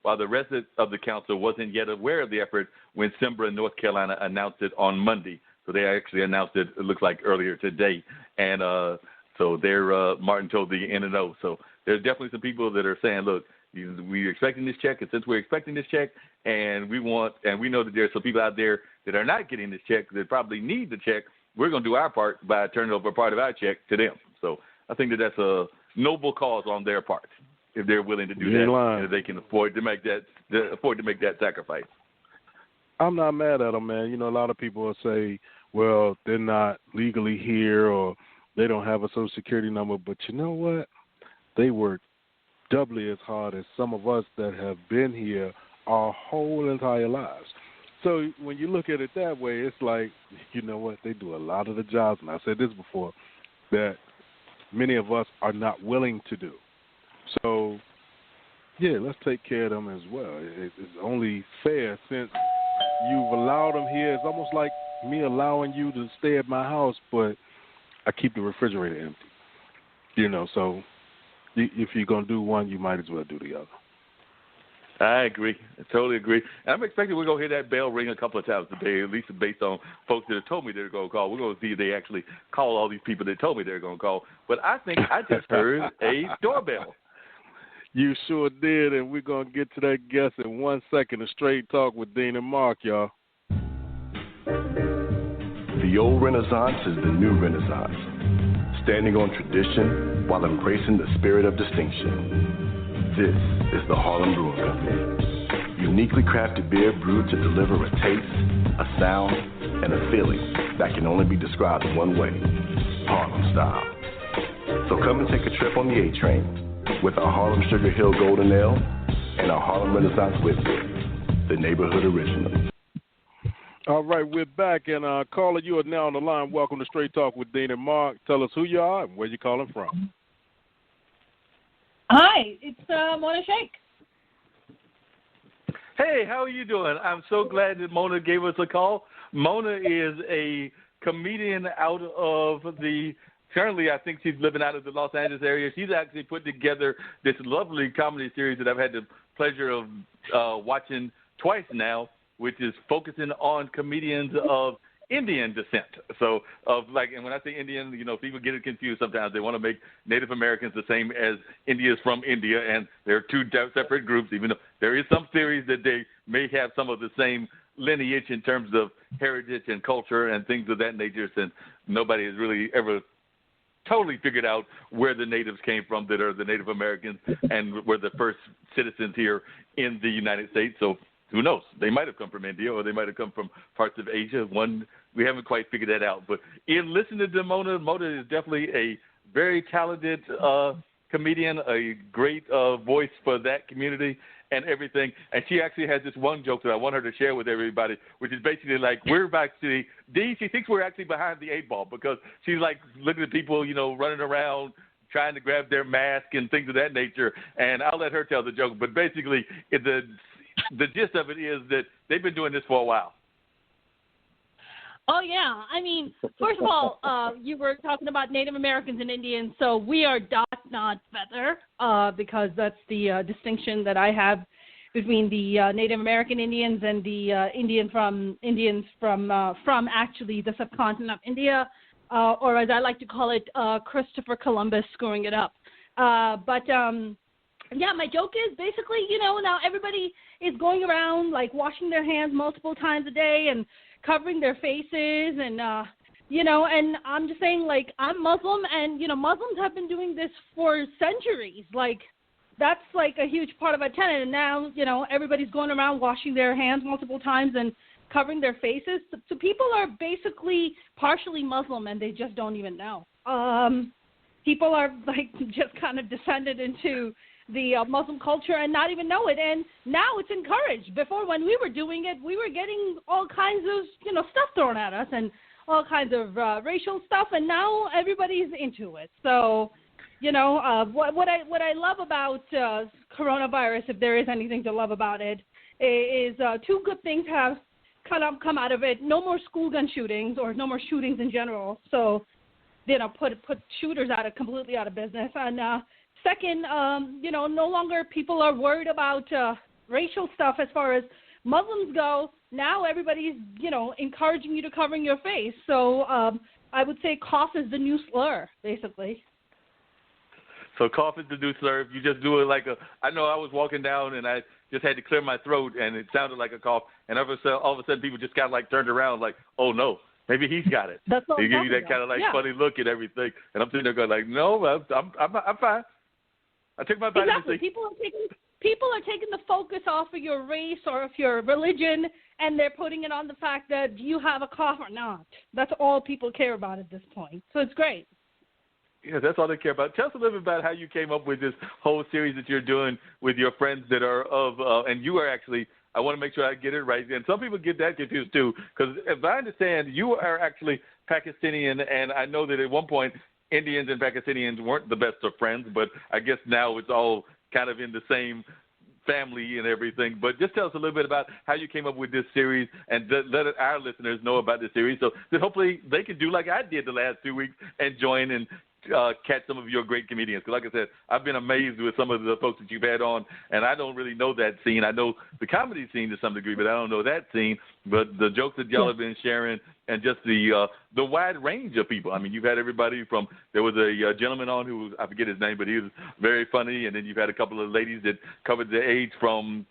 while the rest of the council wasn't yet aware of the effort when SEMBRA in North Carolina announced it on Monday. So they actually announced it looks like earlier today. And so Martin told the N&O. So there's definitely some people that are saying, look, we're expecting this check, and since we're expecting this check, and we know that there's some people out there that are not getting this check that probably need the check, we're going to do our part by turning over part of our check to them. So I think that's a noble cause on their part if they're willing to do that, and if they can afford to make that sacrifice. I'm not mad at them, man. You know, a lot of people will say, well, they're not legally here or they don't have a Social Security number, but you know what? They work doubly as hard as some of us that have been here our whole entire lives. So when you look at it that way, it's like, you know what, they do a lot of the jobs, and I said this before, that many of us are not willing to do. So, yeah, let's take care of them as well. It's only fair since you've allowed them here. It's almost like me allowing you to stay at my house, but I keep the refrigerator empty. You know, so if you're going to do one, you might as well do the other. I agree. I totally agree. And I'm expecting we're going to hear that bell ring a couple of times today, at least based on folks that have told me they're going to call. We're going to see if they actually call all these people that told me they're going to call. But I think I just heard a doorbell. You sure did, and we're going to get to that guest in 1 second. A straight talk with Dean and Mark, y'all. The old Renaissance is the new Renaissance, standing on tradition while embracing the spirit of distinction. This is the Harlem Brewing Company. Uniquely crafted beer brewed to deliver a taste, a sound, and a feeling that can only be described in one way, Harlem style. So come and take a trip on the A train with our Harlem Sugar Hill Golden Ale and our Harlem Renaissance Whipped, the neighborhood original. All right, we're back, and caller, you are now on the line. Welcome to Straight Talk with Dean and Mark. Tell us who you are and where you're calling from. Hi, it's Mona Sheikh. Hey, how are you doing? I'm so glad that Mona gave us a call. Mona is a comedian out of currently I think she's living out of the Los Angeles area. She's actually put together this lovely comedy series that I've had the pleasure of watching twice now, which is focusing on comedians of Indian descent. So, and when I say Indian, you know, people get it confused sometimes. They want to make Native Americans the same as Indians from India, and they're two separate groups, even though there is some theories that they may have some of the same lineage in terms of heritage and culture and things of that nature, since nobody has really ever totally figured out where the natives came from that are the Native Americans and were the first citizens here in the United States. So who knows? They might have come from India, or they might have come from parts of Asia. We haven't quite figured that out. But in listening to Mona is definitely a very talented comedian, a great voice for that community and everything. And she actually has this one joke that I want her to share with everybody, which is basically like she thinks we're actually behind the eight ball, because she's like looking at people, you know, running around trying to grab their mask and things of that nature. And I'll let her tell the joke. But basically, the gist of it is that they've been doing this for a while. Oh, yeah. I mean, first of all, you were talking about Native Americans and Indians, so we are dot, not feather, because that's the distinction that I have between the Native American Indians and the Indians from actually the subcontinent of India, or as I like to call it, Christopher Columbus screwing it up. Yeah, my joke is basically, you know, now everybody is going around, like, washing their hands multiple times a day and covering their faces and, you know, and I'm just saying, like, I'm Muslim and, you know, Muslims have been doing this for centuries. Like, that's, like, a huge part of our tenet. And now, you know, everybody's going around washing their hands multiple times and covering their faces. So people are basically partially Muslim and they just don't even know. People are, like, just kind of descended into the Muslim culture and not even know it. And now it's encouraged. Before, when we were doing it, we were getting all kinds of, you know, stuff thrown at us and all kinds of racial stuff. And now everybody's into it. So, you know, what I love about coronavirus, if there is anything to love about it, is two good things have kind of come out of it. No more school gun shootings, or no more shootings in general. So, you know, put shooters completely out of business. And second, you know, no longer people are worried about racial stuff as far as Muslims go. Now everybody's, encouraging you to covering your face. So I would say cough is the new slur, basically. So cough is the new slur. If you just do it I know I was walking down and I just had to clear my throat and it sounded like a cough. And all of a sudden people just kind of turned around oh, no, maybe he's got it. That's what they I'm give you that about. kind of funny look and everything. And I'm sitting there going no, I'm fine. I took my vitamin Exactly. C. People are taking the focus off of your race or of your religion, and they're putting it on the fact that do you have a cough or not. That's all people care about at this point. So it's great. Yeah, that's all they care about. Tell us a little bit about how you came up with this whole series that you're doing with your friends that are and you are actually, I want to make sure I get it right. And some people get that confused too, because if I understand, you are actually Pakistani, and I know that at one point Indians and Pakistanis weren't the best of friends, but I guess now it's all kind of in the same family and everything. But just tell us a little bit about how you came up with this series and let our listeners know about this series so that hopefully they can do like I did the last 2 weeks and join and catch some of your great comedians. Because like I said, I've been amazed with some of the folks that you've had on, and I don't really know that scene. I know the comedy scene to some degree, but I don't know that scene. But the jokes that y'all have been sharing and just the wide range of people. I mean, you've had everybody from, there was a gentleman on who, I forget his name, but he was very funny, and then you've had a couple of ladies that covered the age from,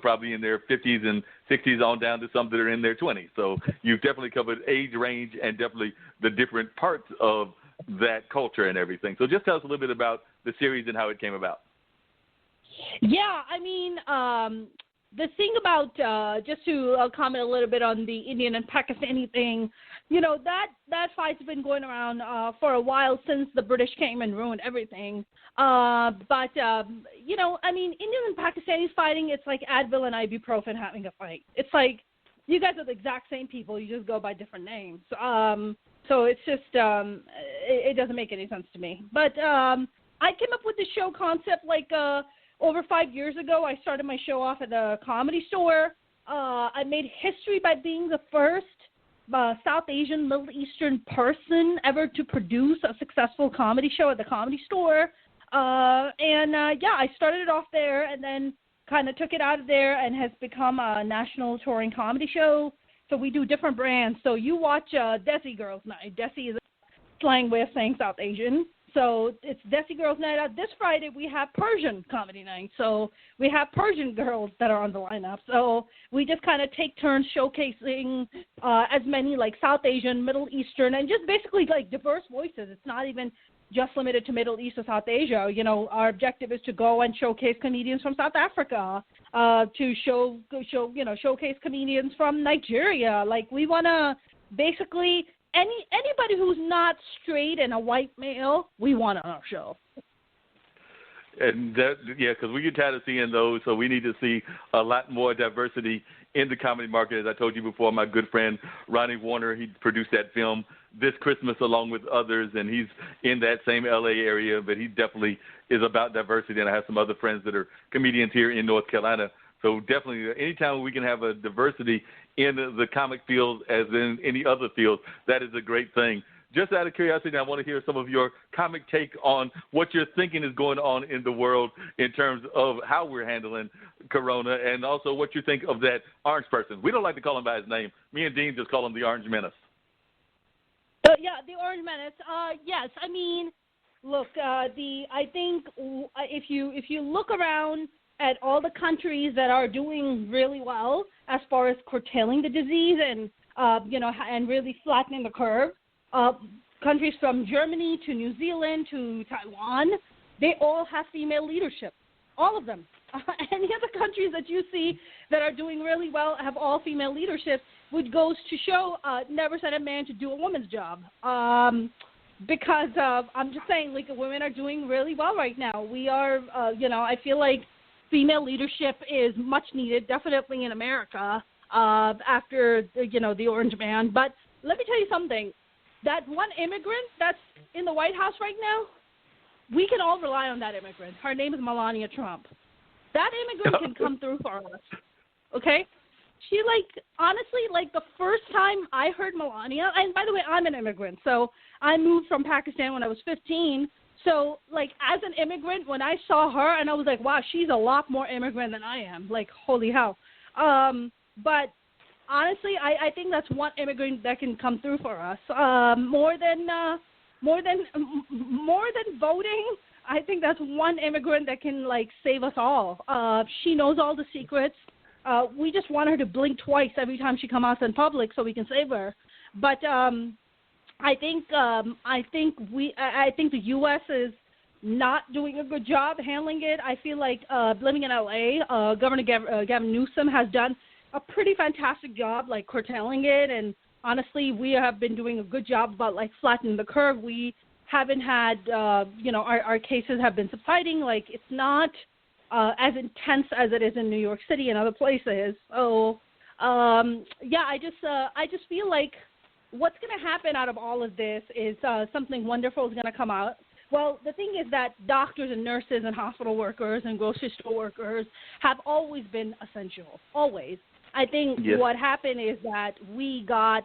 probably in their 50s and 60s on down to some that are in their 20s. So you've definitely covered age range and definitely the different parts of that culture and everything. So just tell us a little bit about the series and how it came about. Yeah, I mean, the thing about, just to comment a little bit on the Indian and Pakistani thing, that fight's been going around for a while since the British came and ruined everything. But I mean, Indian and Pakistanis fighting, it's like Advil and ibuprofen having a fight. It's like you guys are the exact same people. You just go by different names. So it's just, it doesn't make any sense to me. But I came up with the show concept over 5 years ago. I started my show off at a Comedy Store. I made history by being the first South Asian, Middle Eastern person ever to produce a successful comedy show at the Comedy Store. I started it off there and then kind of took it out of there and has become a national touring comedy show. So we do different brands. So you watch Desi Girls Night. Desi is a slang way of saying South Asian. So it's Desi Girls Night. This Friday we have Persian Comedy Night. So we have Persian girls that are on the lineup. So we just kind of take turns showcasing as many South Asian, Middle Eastern, and just basically diverse voices. It's not even just limited to Middle East or South Asia. Our objective is to go and showcase comedians from South Africa, to showcase comedians from Nigeria. We want to basically anybody who's not straight and a white male, we want on our show. And because we get tired of seeing those, so we need to see a lot more diversity in the comedy market. As I told you before, my good friend Ronnie Warner, he produced that film this Christmas along with others, and he's in that same L.A. area, but he definitely is about diversity, and I have some other friends that are comedians here in North Carolina. So definitely anytime we can have a diversity in the comic field as in any other field, that is a great thing. Just out of curiosity, I want to hear some of your comic take on what you're thinking is going on in the world in terms of how we're handling Corona, and also what you think of that orange person. We don't like to call him by his name. Me and Dean just call him the Orange Menace. The Orange Menace. Yes, I mean, look, I think if you look around at all the countries that are doing really well as far as curtailing the disease and and really flattening the curve, countries from Germany to New Zealand to Taiwan, they all have female leadership, all of them. Any of the countries that you see that are doing really well have all female leadership, which goes to show never send a man to do a woman's job. Because I'm just saying, women are doing really well right now. We are, I feel like female leadership is much needed, definitely in America, after, the Orange Man. But let me tell you something. That one immigrant that's in the White House right now, we can all rely on that immigrant. Her name is Melania Trump. That immigrant can come through for us, okay? She, honestly, the first time I heard Melania, and by the way, I'm an immigrant, so I moved from Pakistan when I was 15, So, like, as an immigrant, when I saw her, and I was like, wow, she's a lot more immigrant than I am. Like, holy hell. But honestly, I think that's one immigrant that can come through for us. More than voting, I think that's one immigrant that can, like, save us all. She knows all the secrets. We just want her to blink twice every time she comes out in public so we can save her. But I think the U.S. is not doing a good job handling it. I feel like living in L.A., Governor Gavin Newsom has done a pretty fantastic job, like, curtailing it. And honestly, we have been doing a good job about, like, flattening the curve. We haven't had, our cases have been subsiding. Like, it's not as intense as it is in New York City and other places. So, I just feel like what's going to happen out of all of this is something wonderful is going to come out. Well, the thing is that doctors and nurses and hospital workers and grocery store workers have always been essential, always. I think what happened is that we got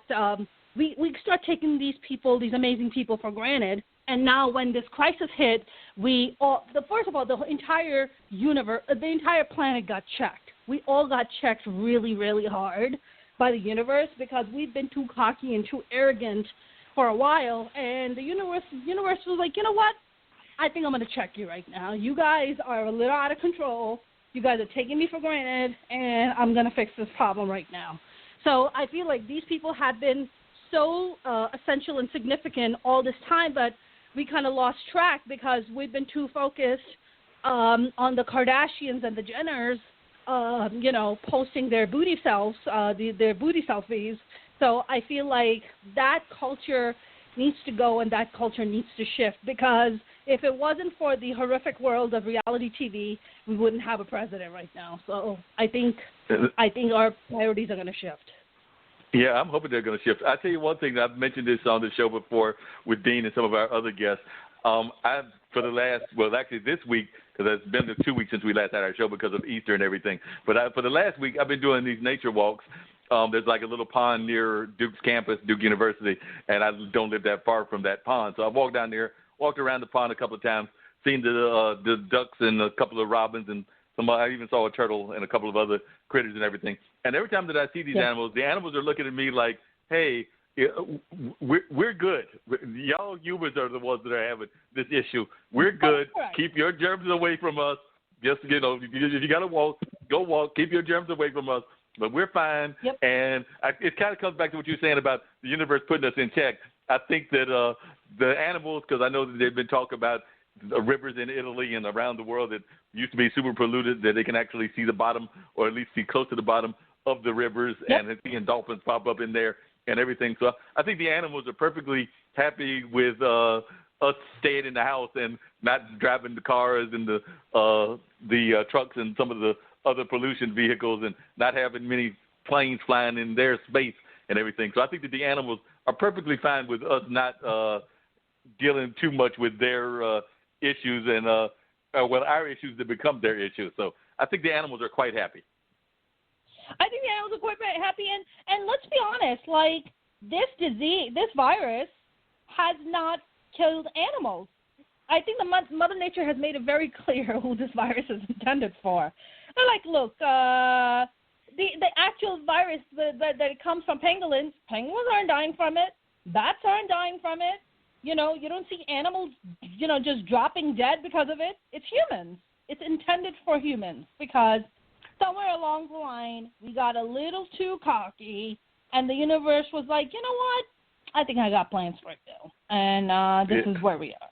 we start taking these people, these amazing people, for granted. And now when this crisis hit, first of all, the entire universe, the entire planet got checked. We all got checked really, really hard by the universe because we've been too cocky and too arrogant for a while. And the universe was like, you know what? I think I'm going to check you right now. You guys are a little out of control. You guys are taking me for granted, and I'm going to fix this problem right now. So I feel like these people have been so essential and significant all this time, but we kind of lost track because we've been too focused on the Kardashians and the Jenners, posting their booty selves, their booty selfies. So I feel like that culture needs to go and that culture needs to shift because if it wasn't for the horrific world of reality TV, we wouldn't have a president right now. So I think our priorities are going to shift. Yeah, I'm hoping they're going to shift. I'll tell you one thing. I've mentioned this on the show before with Dean and some of our other guests. This week, because it's been 2 weeks since we last had our show because of Easter and everything. But for the last week, I've been doing these nature walks. There's like a little pond near Duke's campus, Duke University, and I don't live that far from that pond. So I walked down there, walked around the pond a couple of times, seen the ducks and a couple of robins, and I even saw a turtle and a couple of other critters and everything. And every time that I see these animals, the animals are looking at me like, hey, we're good. Y'all humans are the ones that are having this issue. We're good. Keep your germs away from us. Just, if you got to walk, go walk. Keep your germs away from us. But we're fine. Yep. And it kind of comes back to what you're saying about the universe putting us in check. I think that the animals, because I know that they've been talking about the rivers in Italy and around the world that used to be super polluted, that they can actually see the bottom or at least see close to the bottom of the rivers, and seeing dolphins pop up in there and everything. So I think the animals are perfectly happy with us staying in the house and not driving the cars and the trucks and some of the other pollution vehicles and not having many planes flying in their space and everything. So I think that the animals are perfectly fine with us not dealing too much with their issues and our issues that become their issues. So I think the animals are quite happy. I think the animals are quite happy, and let's be honest, like this disease, this virus has not killed animals. I think the Mother Nature has made it very clear who this virus is intended for. They're like, look, the actual virus that it comes from pangolins aren't dying from it. Bats aren't dying from it. You don't see animals, just dropping dead because of it. It's humans. It's intended for humans because somewhere along the line we got a little too cocky and the universe was like, you know what? I think I got plans for you. And this is where we are.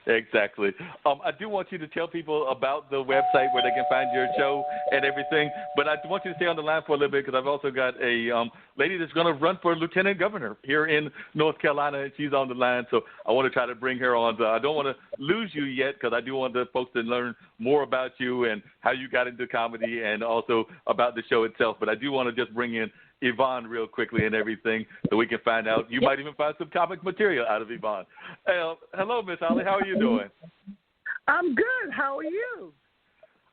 Exactly. I do want you to tell people about the website where they can find your show and everything, but I want you to stay on the line for a little bit because I've also got a lady that's going to run for lieutenant governor here in North Carolina, and she's on the line, so I want to try to bring her on. I don't want to lose you yet because I do want the folks to learn more about you and how you got into comedy and also about the show itself, but I do want to just bring in Yvonne real quickly and everything so we can find out. You might even find some comic material out of Yvonne. Hello, Miss Holly. How are you doing? I'm good. How are you?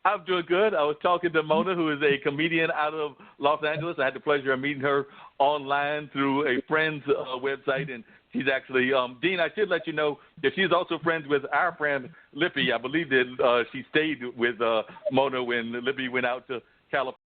I'm doing good. I was talking to Mona, who is a comedian out of Los Angeles. I had the pleasure of meeting her online through a friend's website, and She's actually, Dean, I should let you know that she's also friends with our friend Lippy. I believe that she stayed with Mona when Lippy went out to California.